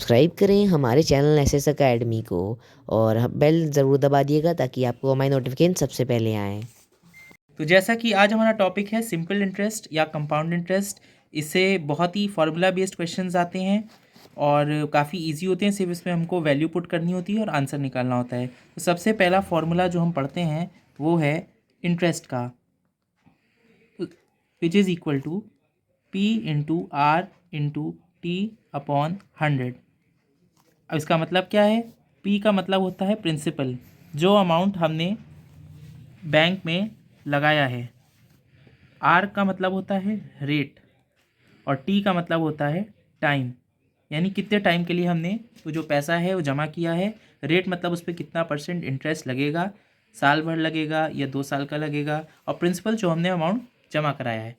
Subscribe करें हमारे channel SS academy को और बेल ज़रूर दबा दिएगा ताकि आपको हमारे नोटिफिकेशन सबसे पहले आएँ। तो जैसा कि आज हमारा टॉपिक है सिंपल इंटरेस्ट या कंपाउंड इंटरेस्ट। इससे बहुत ही फार्मूला बेस्ड क्वेश्चंस आते हैं और काफ़ी इजी होते हैं। सिर्फ इसमें हमको वैल्यू पुट करनी होती है और आंसर निकालना होता है। तो सबसे पहला फार्मूला जो हम पढ़ते हैं वो है इंटरेस्ट का, which is equal to P into R into T upon 100। अब इसका मतलब क्या है? पी का मतलब होता है प्रिंसिपल, जो अमाउंट हमने बैंक में लगाया है। आर का मतलब होता है रेट और टी का मतलब होता है टाइम, यानी कितने टाइम के लिए हमने वो जो पैसा है वो जमा किया है। रेट मतलब उस पर कितना परसेंट इंटरेस्ट लगेगा, साल भर लगेगा या 2 साल का लगेगा, और प्रिंसिपल जो हमने अमाउंट जमा कराया है।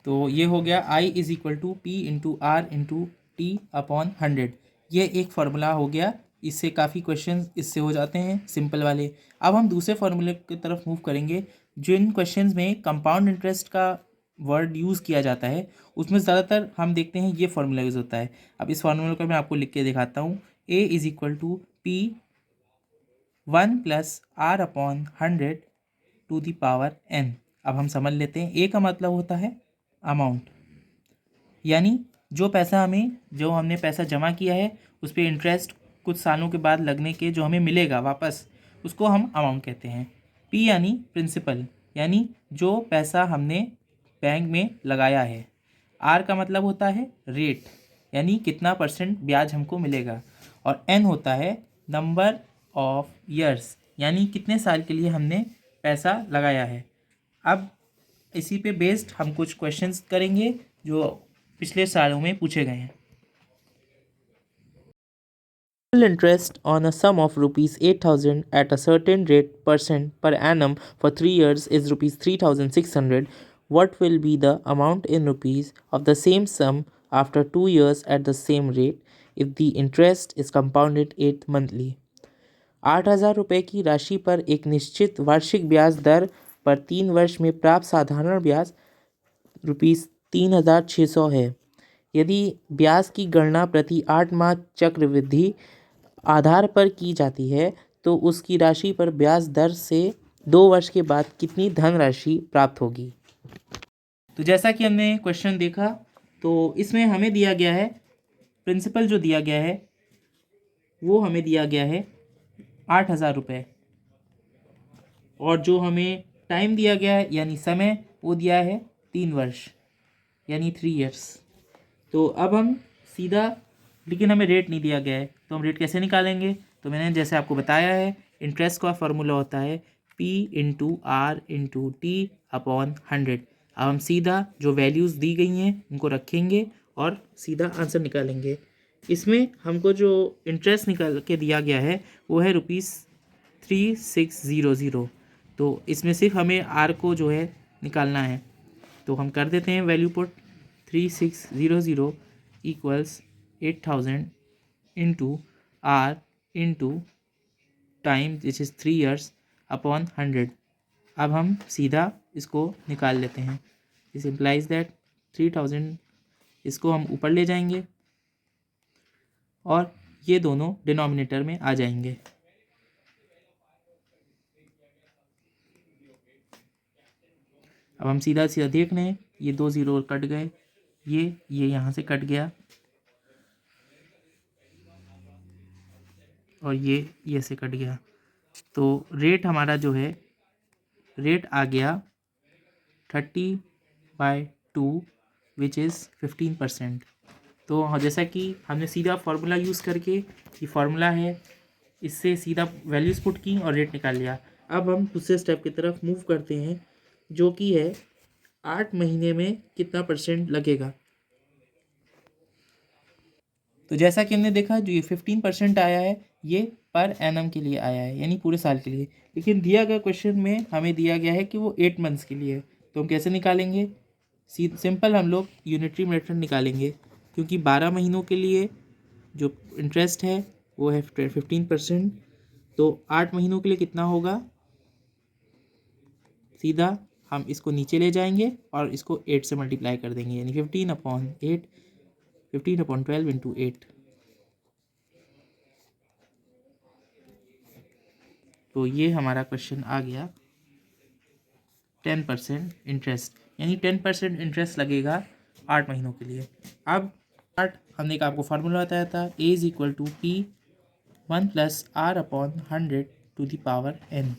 तो ये हो गया I is equal to P into R into T upon 100। ये एक फार्मूला हो गया। इससे काफ़ी क्वेश्चन इससे हो जाते हैं सिंपल वाले। अब हम दूसरे फार्मूले की तरफ मूव करेंगे। जिन क्वेश्चंस में कंपाउंड इंटरेस्ट का वर्ड यूज़ किया जाता है उसमें ज़्यादातर हम देखते हैं ये फार्मूला यूज़ होता है। अब इस फार्मूले को मैं आपको लिख के दिखाता हूँ। A is equal to P 1 plus R upon 100 to the power n. अब हम समझ लेते हैं। ए का मतलब होता है अमाउंट, यानी जो हमने पैसा जमा किया है उस पर इंटरेस्ट कुछ सालों के बाद लगने के जो हमें मिलेगा वापस, उसको हम अमाउंट कहते हैं। पी यानी प्रिंसिपल, यानी जो पैसा हमने बैंक में लगाया है। आर का मतलब होता है रेट, यानी कितना परसेंट ब्याज हमको मिलेगा। और एन होता है नंबर ऑफ ईयर्स, यानी कितने साल के लिए हमने पैसा लगाया है। अब इसी पे बेस्ड हम कुछ क्वेश्चंस करेंगे जो पिछले सालों में पूछे गए हैं। Interest on a sum of rupees 8,000 at a certain rate percent per annum for 3 years is rupees 3,600. What will be the amount in rupees of the same sum after 2 years at the same rate if the interest is compounded 8 monthly? 8,000 रुपये की राशि पर एक निश्चित वार्षिक ब्याज दर पर 3 वर्ष में प्राप्त साधारण ब्याज ₹3,600 है। यदि ब्याज की गणना प्रति 8 माह चक्रवृद्धि आधार पर की जाती है तो उसकी राशि पर ब्याज दर से 2 वर्ष के बाद कितनी धनराशि प्राप्त होगी? तो जैसा कि हमने क्वेश्चन देखा, तो इसमें हमें दिया गया है प्रिंसिपल, जो दिया गया है वो हमें दिया गया है 8,000 रुपये, और जो हमें टाइम दिया गया है यानी समय वो दिया है 3 वर्ष यानी 3 years। तो अब हम सीधा, लेकिन हमें रेट नहीं दिया गया है तो हम रेट कैसे निकालेंगे? तो मैंने जैसे आपको बताया है, इंटरेस्ट का फार्मूला होता है P into R into T upon 100। अब हम सीधा जो वैल्यूज़ दी गई हैं उनको रखेंगे और सीधा आंसर निकालेंगे। इसमें हमको जो इंटरेस्ट निकाल के दिया गया है वो है ₹3600। तो इसमें सिर्फ हमें आर को जो है निकालना है, तो हम कर देते हैं value put. 3600 equals 8,000 into R into time which is 3 years upon 100। अब हम सीधा इसको निकाल लेते हैं। दिस इम्प्लाइज दैट 3,000 इसको हम ऊपर ले जाएंगे और ये दोनों डिनोमिनेटर में आ जाएंगे। अब हम सीधा सीधा देख रहे हैं, ये 2 0 कट गए, ये यहाँ से कट गया और ये से कट गया। तो रेट हमारा जो है, रेट आ गया 30/2 विच इज़ 15%। तो हाँ, जैसा कि हमने सीधा फार्मूला यूज़ करके, ये फार्मूला है, इससे सीधा वैल्यूज़ पुट की और रेट निकाल लिया। अब हम दूसरे स्टेप की तरफ मूव करते हैं, जो कि है 8 महीने में कितना परसेंट लगेगा। तो जैसा कि हमने देखा, जो ये 15% आया है ये पर एनम के लिए आया है, यानी पूरे साल के लिए। लेकिन दिया गया क्वेश्चन में हमें दिया गया है कि वो 8 मंथ्स के लिए है। तो हम कैसे निकालेंगे? सिंपल हम लोग यूनिटरी मेथड निकालेंगे, क्योंकि 12 महीनों के लिए जो इंटरेस्ट है वो है 15%। तो 8 महीनों के लिए कितना होगा? सीधा हम इसको नीचे ले जाएंगे और इसको 8 से मल्टीप्लाई कर देंगे, यानी 15/8 15/12 इंटू 8। तो ये हमारा क्वेश्चन आ गया 10% इंटरेस्ट, यानी 10% इंटरेस्ट लगेगा 8 महीनों के लिए। अब हमने एक आपको फार्मूला बताया था, A is equal to P 1+r/100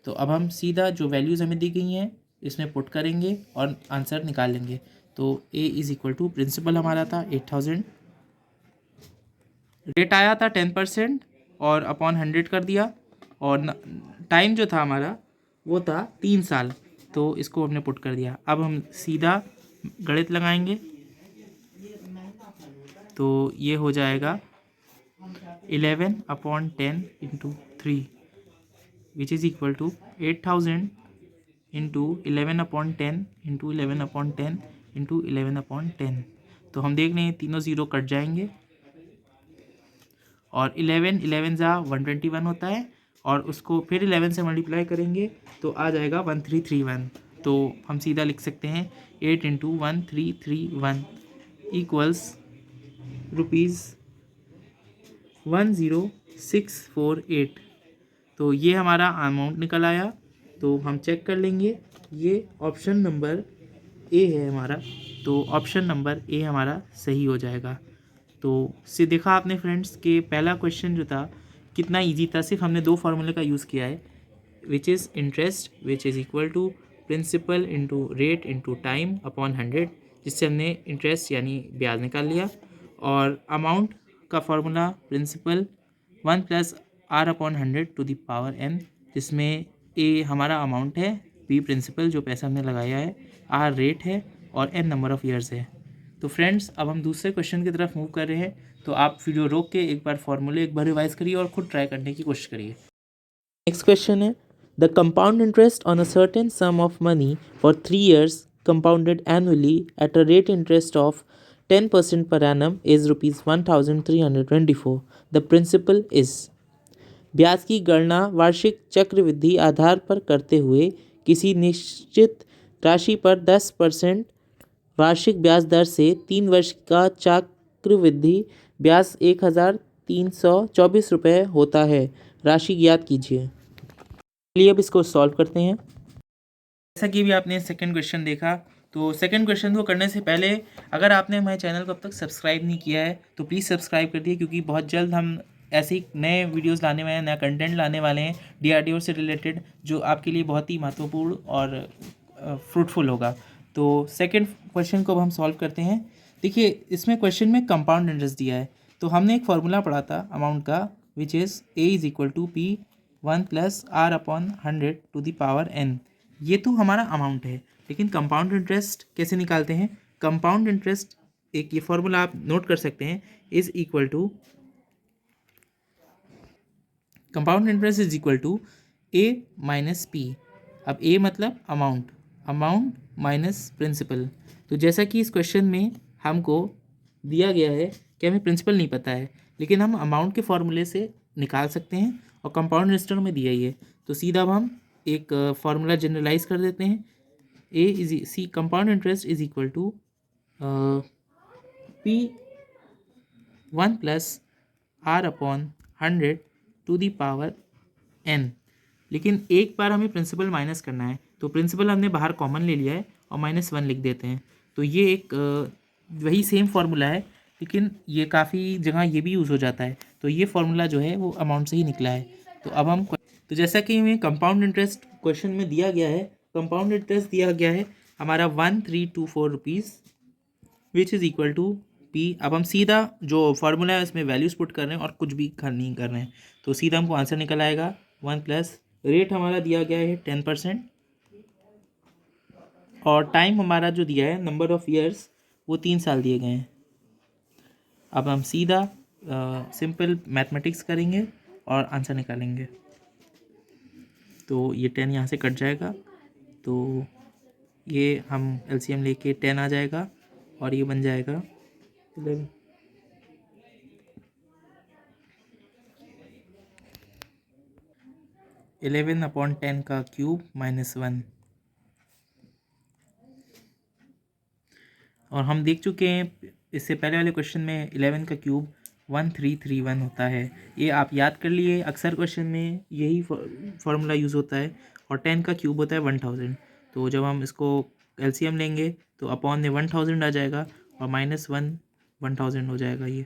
तो अब हम सीधा जो वैल्यूज़ हमें दी गई हैं इसमें पुट करेंगे और आंसर निकाल लेंगे। तो ए इज इक्वल टू प्रिंसिपल हमारा था 8000, रेट आया था 10% और अपॉन 100 कर दिया, और टाइम जो था हमारा वो था 3 साल, तो इसको हमने पुट कर दिया। अब हम सीधा गणित लगाएंगे, तो ये हो जाएगा 11/10 into 3 which is equal to 8000 into 11/10 into 11/10 into 11/10। तो हम देख रहे हैं तीनों ज़ीरो कट जाएंगे और 11 ज़ा 121 होता है, और उसको फिर 11 से मल्टीप्लाई करेंगे तो आ जाएगा 1331। तो हम सीधा लिख सकते हैं 8 इंटू 1331 इक्वल्स ₹10648। तो ये हमारा अमाउंट निकल आया। तो हम चेक कर लेंगे, ये ऑप्शन नंबर ए है हमारा, तो ऑप्शन नंबर ए हमारा सही हो जाएगा। तो से देखा आपने फ्रेंड्स कि पहला क्वेश्चन जो था कितना इजी था, सिर्फ हमने 2 फार्मूले का यूज़ किया है, which is interest which is equal to principal into rate into time upon 100, जिससे हमने इंटरेस्ट यानी ब्याज निकाल लिया, और अमाउंट का फार्मूला प्रिंसिपल 1+r/100 जिसमें ए हमारा अमाउंट है, बी प्रिंसिपल जो पैसा हमने लगाया है, आर रेट है, और एन नंबर ऑफ़ ईयर्स है। तो फ्रेंड्स अब हम दूसरे क्वेश्चन की तरफ मूव कर रहे हैं, तो आप वीडियो रोक के एक बार फार्मूले एक बार रिवाइज करिए और खुद ट्राई करने की कोशिश करिए। नेक्स्ट क्वेश्चन है, the compound interest on a certain some of money for 3 years compounded annually at a rate interest of 10% per annum is ₹1324. The principal is। ब्याज की गणना वार्षिक चक्रवृद्धि आधार पर करते हुए किसी निश्चित राशि पर 10% वार्षिक ब्याज दर से 3 वर्ष का चक्रवृद्धि ब्याज ₹1324 होता है। राशि ज्ञात कीजिए। चलिए अब इसको सॉल्व करते हैं। जैसा कि भी आपने सेकंड क्वेश्चन देखा, तो सेकंड क्वेश्चन को करने से पहले अगर आपने हमारे चैनल को अब तक सब्सक्राइब नहीं किया है तो प्लीज़ सब्सक्राइब कर दिए, क्योंकि बहुत जल्द हम ऐसे ही नए वीडियोस लाने वाले हैं, नया कंटेंट लाने वाले हैं DRDO से रिलेटेड, जो आपके लिए बहुत ही महत्वपूर्ण और फ्रूटफुल होगा। तो सेकंड क्वेश्चन को अब हम सॉल्व करते हैं। देखिए इसमें क्वेश्चन में कंपाउंड इंटरेस्ट दिया है, तो हमने एक फार्मूला पढ़ा था अमाउंट का, which is A is equal to P 1+r/100 ये तो हमारा अमाउंट है, लेकिन कंपाउंड इंटरेस्ट कैसे निकालते हैं? कंपाउंड इंटरेस्ट एक ये फॉर्मूला आप नोट कर सकते हैं, is equal to compound interest is equal to A minus P. अब ए मतलब अमाउंट, अमाउंट माइनस प्रिंसिपल। तो जैसा कि इस क्वेश्चन में हमको दिया गया है कि हमें प्रिंसिपल नहीं पता है, लेकिन हम अमाउंट के फॉर्मूले से निकाल सकते हैं, और कंपाउंड इंटरेस्ट में दिया ही है, तो सीधा अब हम एक फार्मूला जनरलाइज कर देते हैं। A is C compound interest is equal to P 1+r/100 लेकिन एक बार हमें प्रिंसिपल माइनस करना है, तो प्रिंसिपल हमने बाहर कॉमन ले लिया है और -1 लिख देते हैं। तो ये एक वही सेम फार्मूला है, लेकिन ये काफ़ी जगह ये भी यूज़ हो जाता है, तो ये फार्मूला जो है वो अमाउंट से ही निकला है। तो अब हम तो जैसा कि हमें कंपाउंड इंटरेस्ट क्वेश्चन में दिया गया है, कंपाउंड इंटरेस्ट दिया गया है हमारा 1324 rupees which is equal to P. अब हम सीधा जो फार्मूला है उसमें वैल्यूज़ पुट कर रहे हैं और कुछ भी नहीं कर रहे हैं, तो सीधा हमको आंसर निकल आएगा 1 प्लस रेट हमारा दिया गया है 10%, और टाइम हमारा जो दिया है नंबर ऑफ़ ईयर्स वो 3 साल दिए गए हैं। अब हम सीधा सिंपल मैथमेटिक्स करेंगे और आंसर निकालेंगे। तो ये 10 यहाँ से कट जाएगा, तो ये हम LCM लेके 10 आ जाएगा, और ये बन जाएगा 11। 11/10 का क्यूब -1। और हम देख चुके हैं इससे पहले वाले क्वेश्चन में 11 का क्यूब 1331 होता है। ये आप याद कर लिए, अक्सर क्वेश्चन में यही फार्मूला यूज़ होता है। और 10 का क्यूब होता है 1000। तो जब हम इसको एलसीएम लेंगे तो अपॉन में 1000 आ जाएगा और -1 1000 हो जाएगा ये।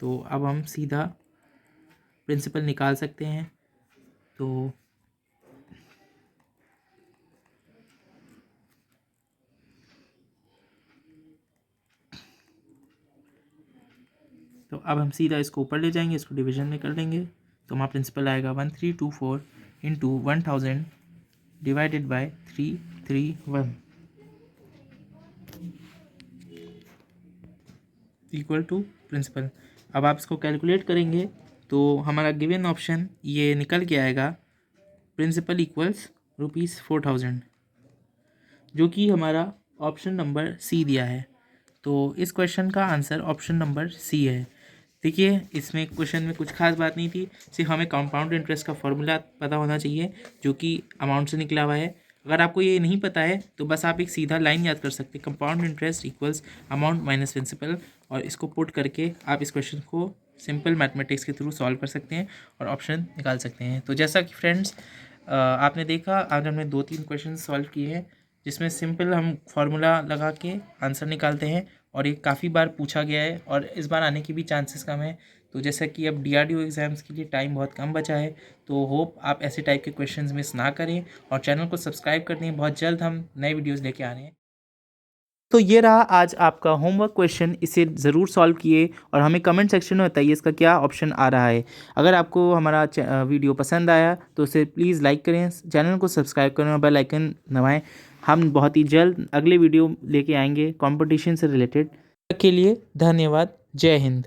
तो अब हम सीधा प्रिंसिपल निकाल सकते हैं। तो अब हम सीधा इसको ऊपर ले जाएंगे, इसको डिवीजन में कर लेंगे। तो हमारा प्रिंसिपल आएगा 1324 into 1000 divided by 331 equal to principal. अब आप इसको कैलकुलेट करेंगे तो हमारा गिवन ऑप्शन ये निकल के आएगा, प्रिंसिपल इक्वल्स ₹4000, जो कि हमारा ऑप्शन नंबर सी दिया है। तो इस क्वेश्चन का आंसर ऑप्शन नंबर सी है। देखिए, इसमें क्वेश्चन में कुछ खास बात नहीं थी, सिर्फ हमें कंपाउंड इंटरेस्ट का फॉर्मूला पता होना चाहिए जो कि अमाउंट से निकला हुआ है। अगर आपको ये नहीं पता है तो बस आप एक सीधा लाइन याद कर सकते हैं, compound interest equals amount minus principal, और इसको पुट करके आप इस क्वेश्चन को सिंपल मैथमेटिक्स के थ्रू सॉल्व कर सकते हैं और ऑप्शन निकाल सकते हैं। तो जैसा कि फ्रेंड्स आपने देखा, आज हमने 2-3 क्वेश्चन सॉल्व किए हैं जिसमें सिंपल हम फार्मूला लगा के आंसर निकालते हैं, और ये काफ़ी बार पूछा गया है और इस बार आने की भी चांसेस कम है। तो जैसा कि अब DRDO एग्ज़ाम्स के लिए टाइम बहुत कम बचा है, तो होप आप ऐसे टाइप के क्वेश्चंस मिस ना करें और चैनल को सब्सक्राइब कर दें। बहुत जल्द हम नए वीडियोज़ लेके आ रहे हैं। तो ये रहा आज आपका होमवर्क क्वेश्चन, इसे ज़रूर सॉल्व किए और हमें कमेंट सेक्शन में बताइए इसका क्या ऑप्शन आ रहा है। अगर आपको हमारा वीडियो पसंद आया तो उसे प्लीज़ लाइक करें, चैनल को सब्सक्राइब करें और बेल आइकन दबाएं। हम बहुत ही जल्द अगले वीडियो लेके आएंगे कंपटीशन से रिलेटेड। तब तक के लिए धन्यवाद। जय हिंद।